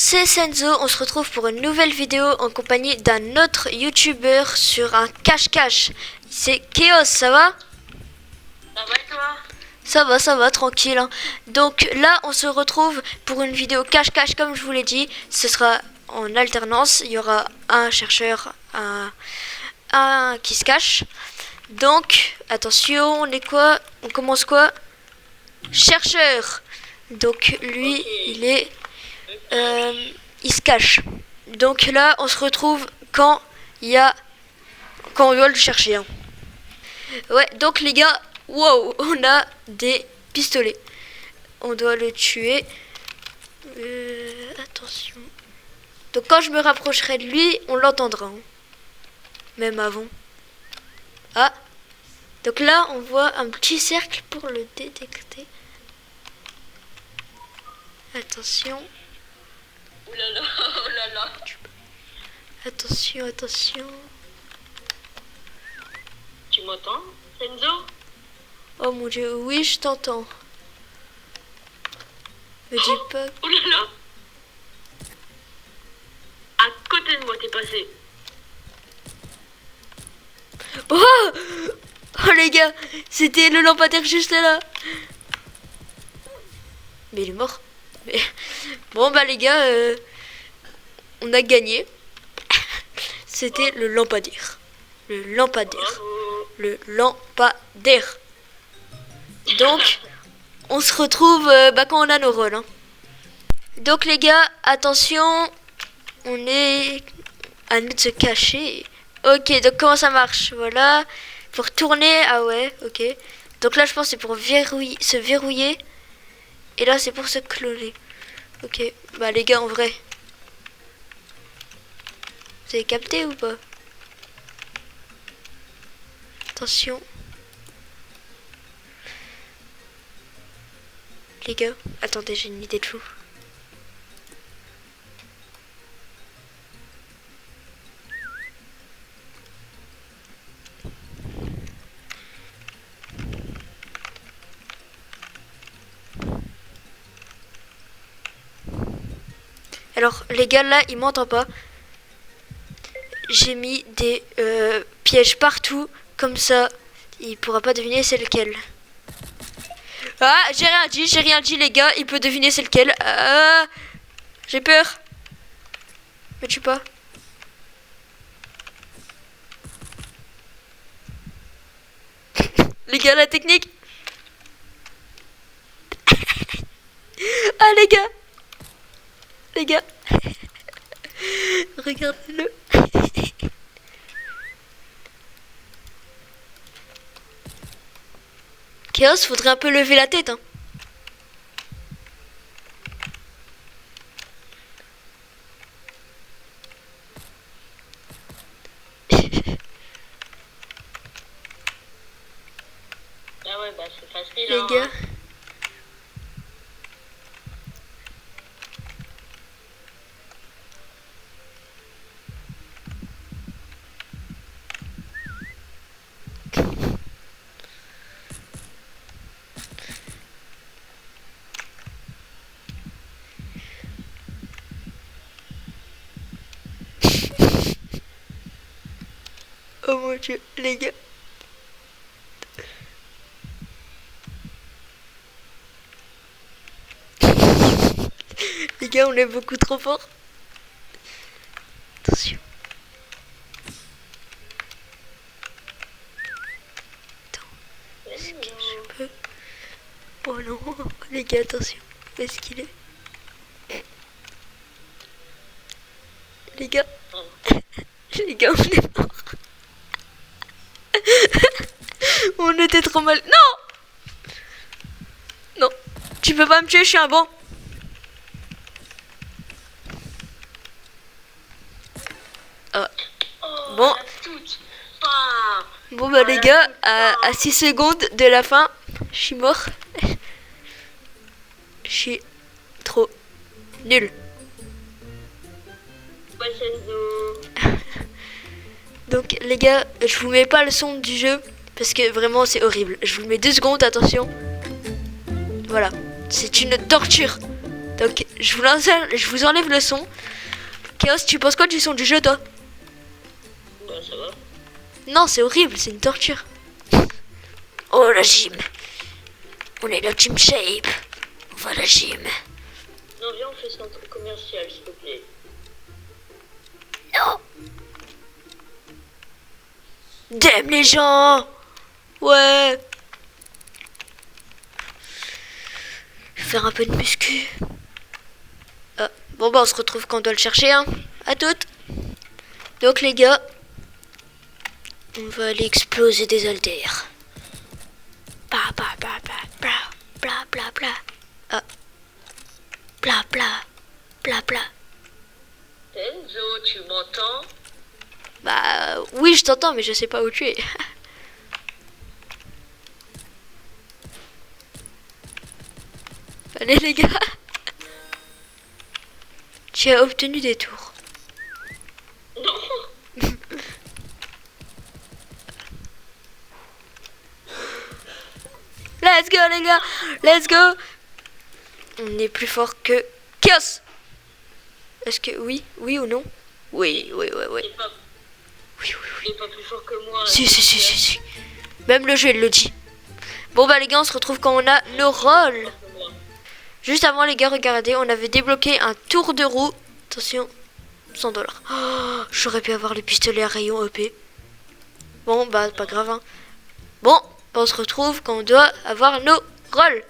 c'est Senzo, on se retrouve pour une nouvelle vidéo en compagnie d'un autre youtubeur sur un cache-cache. C'est Chaos, ça va? Ça va et toi? Ça va, tranquille. Hein. Donc là, on se retrouve pour une vidéo cache-cache, comme je vous l'ai dit. Ce sera en alternance, il y aura un chercheur, un qui se cache. Donc, attention, on est quoi? On commence quoi? Chercheur. Donc lui, Ok. il se cache. Donc là, on se retrouve quand on doit le chercher. Hein. Ouais, donc les gars, wow, on a des pistolets. On doit le tuer. Attention. Donc quand je me rapprocherai de lui, on l'entendra. Hein. Même avant. Ah. Donc là, on voit un petit cercle pour le détecter. Attention. Oulala, oulala. Attention, attention. Tu m'entends, Senzo? Oh mon dieu, oui, je t'entends. Me dis pas. Oulala. À côté de moi, t'es passé. Oh, oh les gars, c'était le lampadaire juste là. Mais il est mort. Mais... Bon bah les gars, on a gagné. C'était le lampadaire. Le lampadaire. Bravo. Le lampadaire. Donc, on se retrouve quand on a nos rôles. Hein. Donc les gars, attention, on est à nous de se cacher. Ok, donc comment ça marche? Voilà, pour tourner, ah ouais, ok. Donc là je pense que c'est pour se verrouiller. Et là c'est pour se cloner. Ok, bah les gars en vrai. Vous avez capté ou pas? Attention. Les gars, attendez, j'ai une idée de fou. Alors les gars là, ils m'entendent pas. J'ai mis des pièges partout, comme ça, il pourra pas deviner c'est lequel. Ah, j'ai rien dit les gars, il peut deviner c'est lequel. J'ai peur. Me tue pas. Les gars, la technique. Ah les gars. Les gars. Regardez-le. Chaos, faudrait un peu lever la tête, hein. Ah ouais, bah c'est facile. Les hein. gars. Oh mon dieu, les gars. Les gars, on est beaucoup trop fort. Attention. Attends, est-ce que je peux... Oh non, les gars, attention. Où est-ce qu'il est? Les gars. Les gars, on est mort. On était trop mal. Non! Non, tu peux pas me tuer, je suis un bon. Ah. Oh, Bon. la toute fin. Bon bah les gars, à 6 secondes de la fin, je suis mort. Je suis trop nul. Ouais, Senzo. Donc les gars, je vous mets pas le son du jeu parce que vraiment c'est horrible. Je vous mets 2 secondes, attention. Voilà, c'est une torture. Donc, je vous enlève le son. Chaos, tu penses quoi du son du jeu, toi? Bah, ça va. Non, c'est horrible, c'est une torture. Oh, la gym. On est la Team Shape. On va à la gym. Non, viens, on fait centre commercial, s'il te plaît. Non. Damn les gens. Ouais. Je vais faire un peu de muscu. Ah, bon bah on se retrouve quand on doit le chercher, hein. À toutes. Donc les gars, on va aller exploser des haltères. Bla bla bla bla bla bla bla bla. Ah. Bla bla bla bla. Enzo, tu m'entends? Bah oui, je t'entends, mais je sais pas où tu es. Allez les gars. Tu as obtenu des tours. Non. Let's go les gars. Let's go. On est plus fort que Chaos. Est-ce que oui? Oui ou non? Oui, oui, oui, oui. Il est pas, Oui, oui, oui. il est pas plus fort que moi. Si, si, si, si, si. Même le jeu, il le dit. Bon bah les gars, on se retrouve quand on a nos rôles. Juste avant les gars, regardez, on avait débloqué un tour de roue. Attention, 100 $. Oh, j'aurais pu avoir le pistolet à rayon EP. Bon bah pas grave, hein. Bon, bah, on se retrouve quand on doit avoir nos rôles.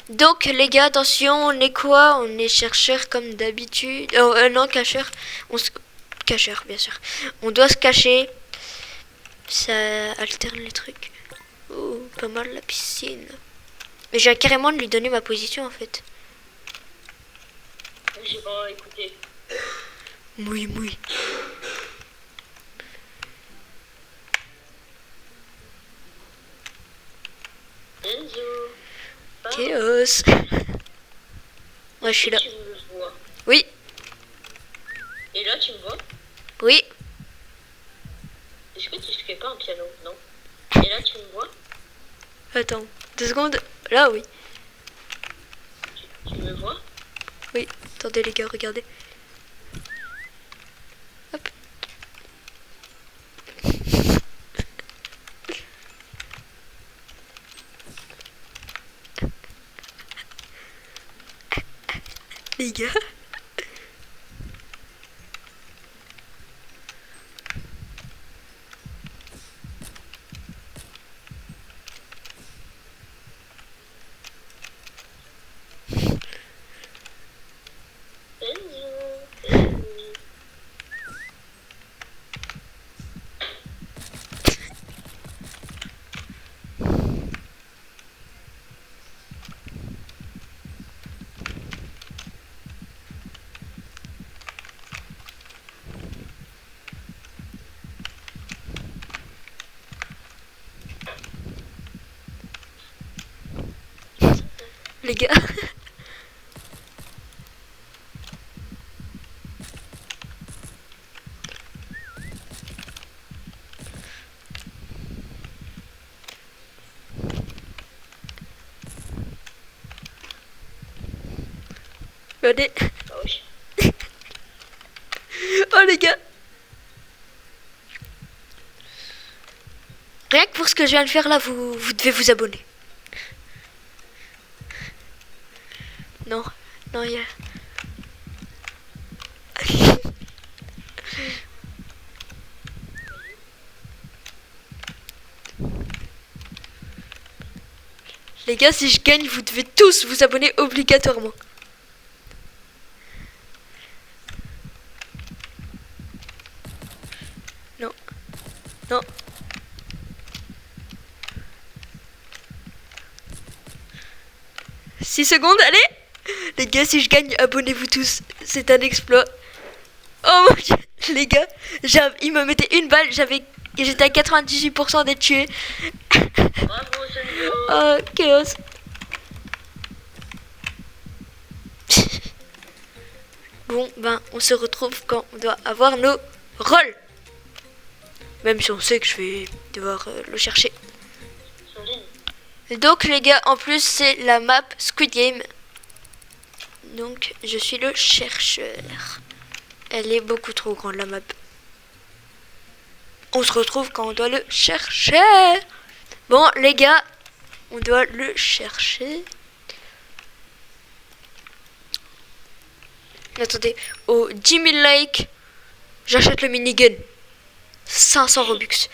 Donc les gars, attention, on est quoi? On est chercheur comme d'habitude. Oh non, cacheur. Cacheur, bien sûr. On doit se cacher. Ça alterne les trucs. Oh, pas mal la piscine. Mais j'ai carrément de lui donner ma position en fait. J'ai pas écouté. Oui, oui. Enzo. Chaos. Ouais, je suis là. Tu me vois. Oui, Et là, tu me vois? oui. Est-ce que tu fais pas un piano? Non. Et là, tu me vois? Attends, 2 secondes. Là, oui. Tu me vois? Oui. Attendez les gars, regardez. Hop. Les gars. Enzo. Les gars. Regardez. Ah oui. Oh les gars. Rien que pour ce que je viens de faire là, vous devez vous abonner. Non, non, il y a... Les gars, si je gagne, vous devez tous vous abonner obligatoirement. Non. Non. « 6 secondes, allez. Les gars, si je gagne, abonnez-vous tous. C'est un exploit. Oh mon dieu. Les gars, il me mettait une balle, j'étais à 98% d'être tué. Bravo, Enzo. Oh, chaos. Bon, ben, on se retrouve quand on doit avoir nos rôles. Même si on sait que je vais devoir le chercher. Soline. Donc les gars, en plus c'est la map Squid Game. Donc, je suis le chercheur. Elle est beaucoup trop grande, la map. On se retrouve quand on doit le chercher. Bon, les gars, on doit le chercher. Attendez, au 10 000 likes, j'achète le minigun. 500 Robux.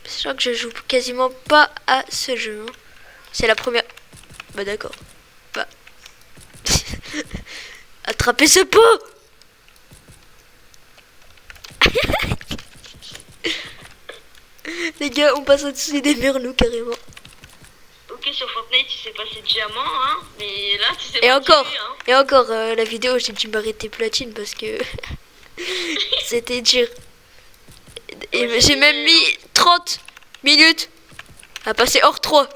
C'est vrai que je joue quasiment pas à ce jeu. Hein. C'est la première... Bah d'accord. Bah... Attrapez ce pot. Les gars, on passe au-dessus des murs, nous, carrément. Ok, sur Fortnite, tu sais passer diamant, hein. Mais là, tu sais Et pas encore, tuer, hein. et encore, la vidéo, j'ai dû m'arrêter platine parce que c'était dur. Et Ouais, j'ai même mis 30 minutes à passer hors 3.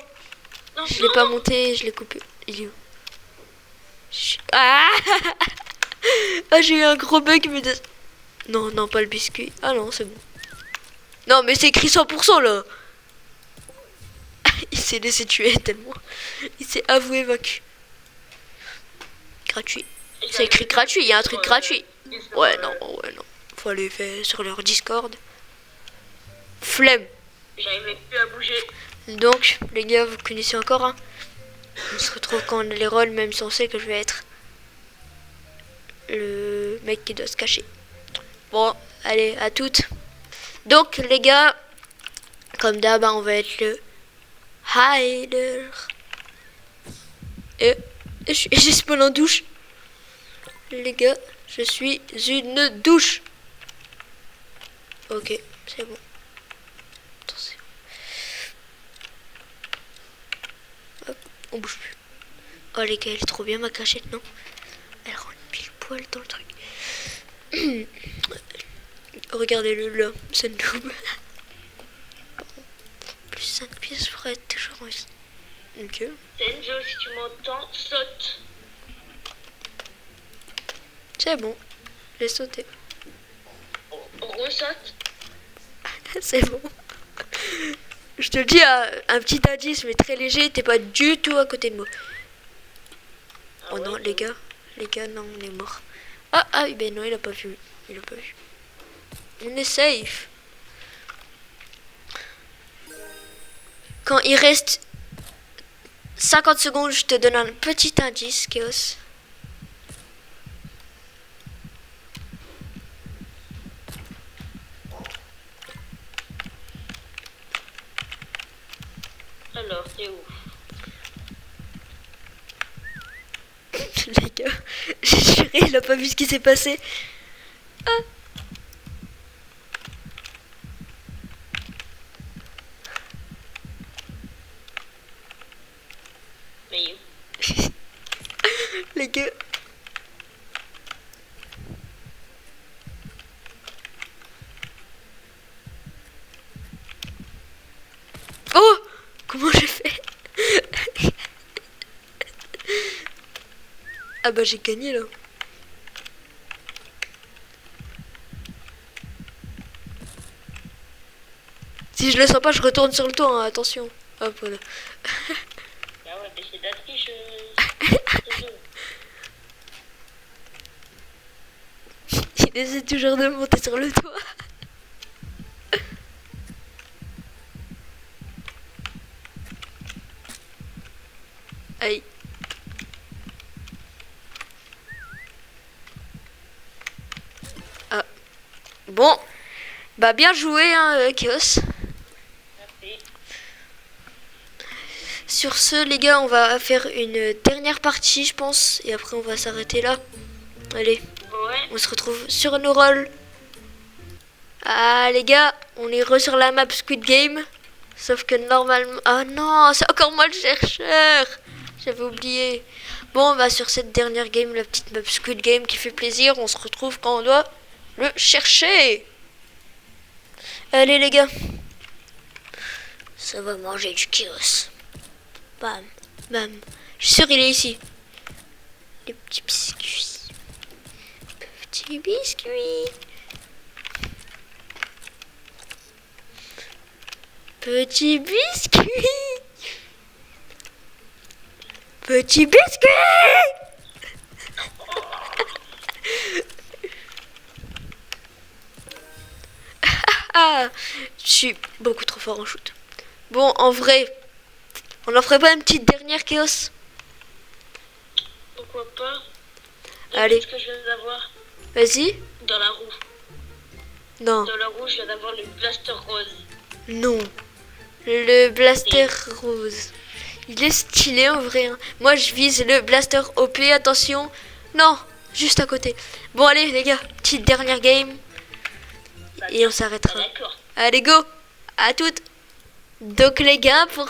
Non, Je l'ai pas monté, je l'ai coupé. Il est où? Ah, ah, j'ai eu un gros bug, mais... Non, non, pas le biscuit. Ah non, c'est bon. Non, mais c'est écrit 100% là. Il s'est laissé tuer tellement. Il s'est avoué vaincu. Gratuit. C'est écrit gratuit, il y a un truc gratuit. Ouais, non. Faut aller faire sur leur Discord. Flemme. J'arrivais plus à bouger. Donc, les gars, vous connaissez encore, hein. On se retrouve quand on a les rôles, même si on sait que je vais être le mec qui doit se cacher. Bon, allez, à toutes. Donc, les gars, comme d'hab, on va être le hider. Et j'ai spawn en douche. Les gars, je suis une douche. Ok, c'est bon. Attention. Hop, on bouge plus. Oh les gars, elle est trop bien ma cachette, non? Elle rentre pile poil dans le truc. Regardez-le là, c'est une double. Plus 5 pièces pour être toujours en vie. Ok. Tenjo, si tu m'entends, saute. C'est bon, j'ai sauté. On ressaute. C'est bon. Je te dis un petit indice, mais très léger, t'es pas du tout à côté de moi. Ah Oh ouais, non, les gars, non, on est mort. Ah, ben non, il a pas vu. Il a pas vu. On est safe. Quand il reste 50 secondes, je te donne un petit indice, Chaos. Alors, t'es où? Les gars, j'ai juré, il a pas vu ce qui s'est passé. Ah. Mais où? Les gars. Oh, comment j'ai fait? Ah bah j'ai gagné là. Si je le sens pas, je retourne sur le toit, hein, attention. Hop, voilà. Ah ouais, mais c'est de la triche. Il essaie toujours de monter sur le toit. Aïe. Ah. Bon. Bah bien joué, hein, Chaos. Merci. Sur ce, les gars, on va faire une dernière partie, je pense. Et après, on va s'arrêter là. Allez, Ouais. on se retrouve sur nos rôles. Ah, les gars, on est re sur la map Squid Game. Sauf que normalement... Ah non, c'est encore moi le chercheur. J'avais oublié. Bon, bah sur cette dernière game, la petite map Squid Game qui fait plaisir, on se retrouve quand on doit le chercher. Allez, les gars. Ça va manger du chaos. Bam, bam. Je suis sûr il est ici. Les petits biscuits. Petits biscuits. Petits biscuits. Petit biscuit. Ah, je suis beaucoup trop fort en shoot. Bon, en vrai, on en ferait pas une petite dernière chaos? Pourquoi pas? Allez. Ce que je viens d'avoir Vas-y. dans la roue. Non. Dans la roue, je viens d'avoir le blaster rose. Non. Le blaster rose. Il est stylé en vrai. Hein. Moi, je vise le blaster OP. Attention. Non, juste à côté. Bon, allez, les gars. Petite dernière game. Bah, Et on s'arrêtera. d'accord. Allez, go. À toutes. Donc, les gars, pour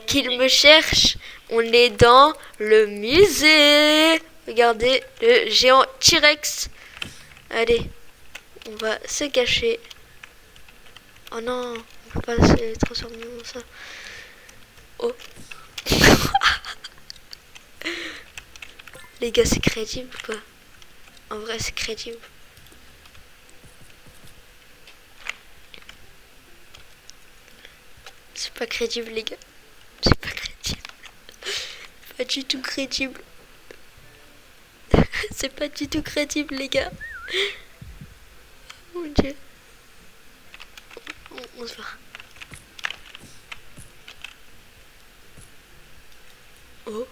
qu'ils me cherchent, on est dans le musée. Regardez le géant T-Rex. Allez, on va se cacher. Oh non, on peut pas se transformer en ça. Oh. Les gars, c'est crédible ou pas? En vrai, c'est crédible. C'est pas crédible, les gars. C'est pas crédible. Pas du tout crédible. C'est pas du tout crédible, les gars. Mon Dieu. On se voit. Oh.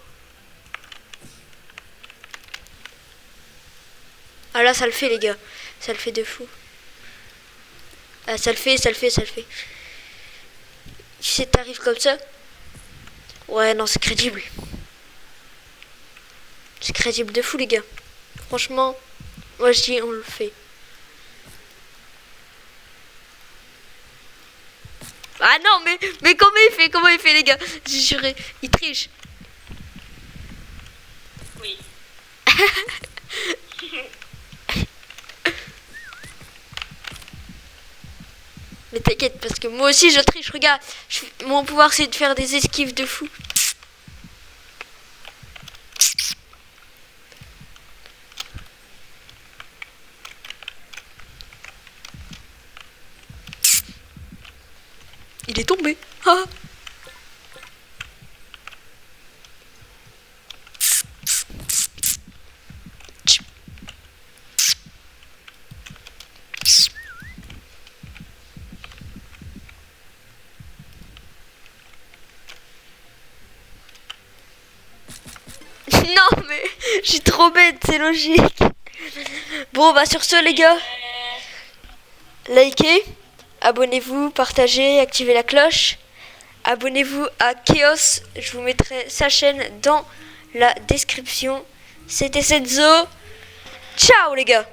Ah là, ça le fait, les gars. Ça le fait de fou. Ah, ça le fait. Tu sais, t'arrives comme ça. Ouais, non, c'est crédible. C'est crédible de fou, les gars. Franchement, moi, je dis, on le fait. Ah non, mais comment il fait, les gars? J'ai juré, il triche. Oui. Mais t'inquiète, parce que moi aussi je triche, regarde. Mon pouvoir c'est de faire des esquives de fou. Il est tombé. Ah. Non mais je suis trop bête, c'est logique. Bon bah sur ce les gars, likez, abonnez-vous, partagez, activez la cloche. Abonnez-vous à Chaos, je vous mettrai sa chaîne dans la description. C'était Senzo. Ciao les gars.